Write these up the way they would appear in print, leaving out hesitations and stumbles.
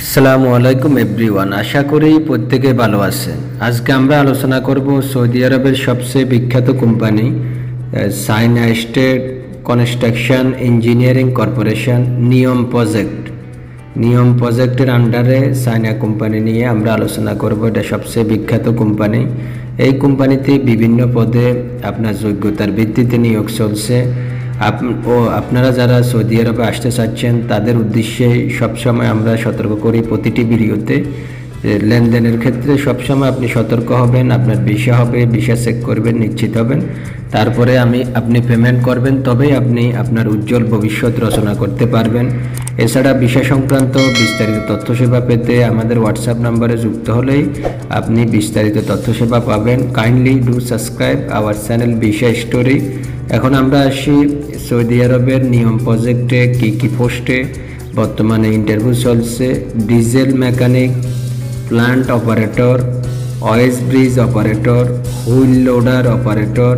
আসসালামু আলাইকুম এভরিওয়ান, আশা করি প্রত্যেকে ভালো আছেন। আজকে আমরা আলোচনা করব সৌদি আরবের সবচেয়ে বিখ্যাত company Saina state construction engineering corporation নিয়ম প্রজেক্টের আন্ডারে সাইনা কোম্পানি নিয়ে আমরা আলোচনা করব। এটা সবচেয়ে বিখ্যাত কোম্পানি। এই কোম্পানিতে বিভিন্ন পদে আপনার যোগ্যতার ভিত্তিতে নিয়োগ চলছে। আপনারা যারা সৌদি আরবে আসতে চাচ্ছেন তাদের উদ্দেশ্যে সবসময় আমরা সতর্ক করি প্রতিটি ভিডিওতে, লেনদেনের ক্ষেত্রে সবসময় আপনি সতর্ক হবেন। আপনার ভিসা হবে, ভিসা চেক করবেন, নিশ্চিত হবেন, তারপরে আপনি পেমেন্ট করবেন, তবেই আপনি আপনার উজ্জ্বল ভবিষ্যৎ রচনা করতে পারবেন। এছাড়া ভিসা সংক্রান্ত বিস্তারিত তথ্য সেবা পেতে আমাদের হোয়াটসঅ্যাপ নাম্বারে যুক্ত হলেই আপনি বিস্তারিত তথ্য সেবা পাবেন। Kindly do subscribe our channel visa story. এখন আমরা আসি সৌদি আরবের নিয়ম প্রজেক্টে কি পোস্টে বর্তমানে ইন্টারভিউ চলছে। Diesel mechanic, plant operator, weigh bridge operator, wheel loader operator,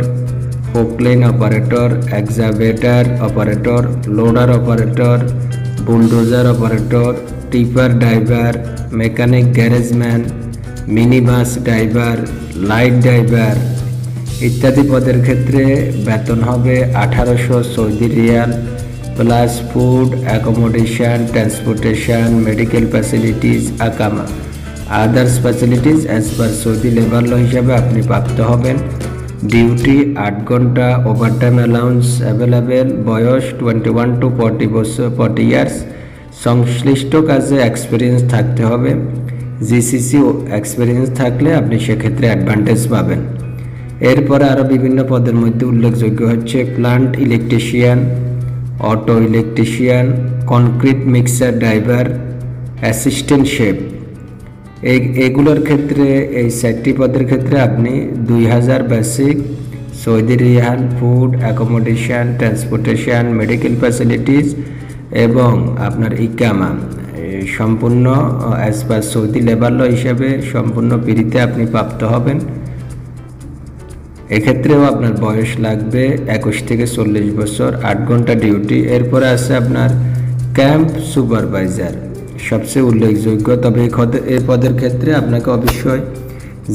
Poclain operator, excavator operator, loader operator, bulldozer operator, tipper driver, mechanic garageman, mini bus driver, light driver ইত্যাদি পদের ক্ষেত্রে বেতন হবে 1800 Saudi riyal plus food, accommodation, transportation, medical facilities, আকামা, others facilities as per Saudi labour law হিসাবে আপনি প্রাপ্ত হবেন। ডিউটি 8 ঘন্টা, ওভারটাইম অ্যালাউন্স অ্যাভেলেবেল। বয়স 21 to 40 ইয়ার্স। সংশ্লিষ্ট কাজে এক্সপিরিয়েন্স থাকতে হবে। জিসিসি এক্সপিরিয়েন্স থাকলে আপনি সেক্ষেত্রে অ্যাডভান্টেজ পাবেন। এরপরে আরও বিভিন্ন পদের মধ্যে উল্লেখযোগ্য হচ্ছে plant electrician, auto electrician, concrete mixer driver, assistant chef. এগুলোর ক্ষেত্রে এই 4টি পদের ক্ষেত্রে আপনি 2000 basic Saudi riyal, food, accommodation, transportation, medical facilities এবং আপনার ইকামা সম্পূর্ণ as per Saudi labour law হিসাবে সম্পূর্ণ ফ্রিতে আপনি প্রাপ্ত হবেন। এক্ষেত্রেও আপনার বয়স লাগবে 21 থেকে 40 বছর, 8 ঘন্টা ডিউটি। এরপরে আছে আপনার ক্যাম্প সুপারভাইজার, সবচেয়ে উল্লেখযোগ্য। তবে এই পদের ক্ষেত্রে আপনাকে অবশ্যই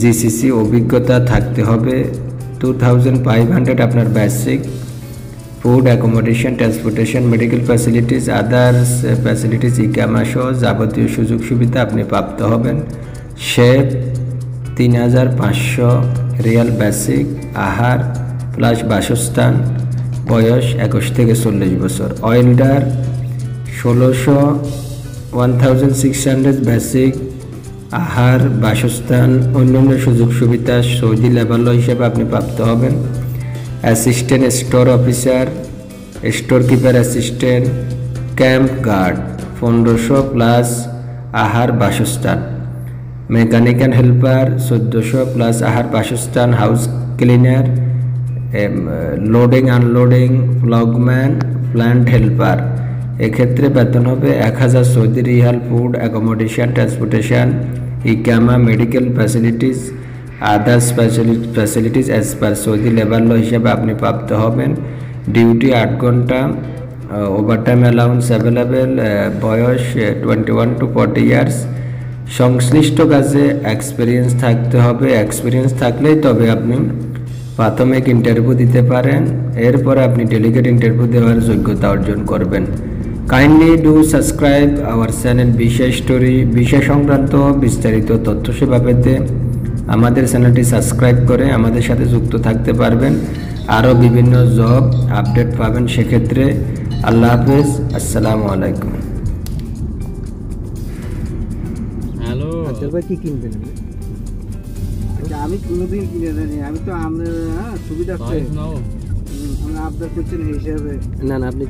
জিসিসি অভিজ্ঞতা থাকতে হবে। 2500 আপনার basic. Food, accommodation, transportation, medical facilities, others facilities, ইকামা সহ যাবতীয় সুযোগ সুবিধা আপনি প্রাপ্ত হবেন। শেফ 3500 রিয়াল বেসিক, আহার প্লাস বাসস্থান। বয়স 21 থেকে 40 বছর। ওয়েল্ডার 1600 বেসিক, আহার, বাসস্থান, অন্যান্য সুযোগ সুবিধা সৌদি লেবার ল হিসেবে আপনি প্রাপ্ত হবেন। Assistant store officer, store keeper assistant, camp guard 1500 plus আহার বাসস্থান। মেকানিক্যাল হেল্পার 1400 প্লাস আহার বাসস্থান। House cleaner, loading unloading, flagman, plant helper. এক্ষেত্রে বেতন হবে 1000 Saudi riyal. Food, accommodation, transportation, ইকামা, medical facilities, others facilities as per Saudi labour law হিসাবে আপনি প্রাপ্ত হবেন। ডিউটি 8 ঘন্টা, ওভারটাইম অ্যালাউন্স অ্যাভেলেবেল। বয়স 21 to 40 ইয়ার্স। সংশ্লিষ্ট কাজে এক্সপিরিয়েন্স থাকতে হবে। এক্সপিরিয়েন্স থাকলেই তবে আপনি প্রাথমিক ইন্টারভিউ দিতে পারেন। এরপরে আপনি ডেলিগেট ইন্টারভিউ দেওয়ার যোগ্যতা অর্জন করবেন। Kindly do subscribe our channel visa story. Visa সংক্রান্ত বিস্তারিত তথ্য সেবা পেতে আমাদের চ্যানেলটি সাবস্ক্রাইব করে আমাদের সাথে যুক্ত থাকতে পারবেন। আরও বিভিন্ন জব আপডেট পাবেন সেক্ষেত্রে। আল্লাহ হাফেজ, আসসালামু আলাইকুম। কি কিনবেন? আমি কোনোদিন কিনে জানি, আমি তো আপনার সুবিধা আমরা আবদার করছেন এই হিসাবে। না আপনি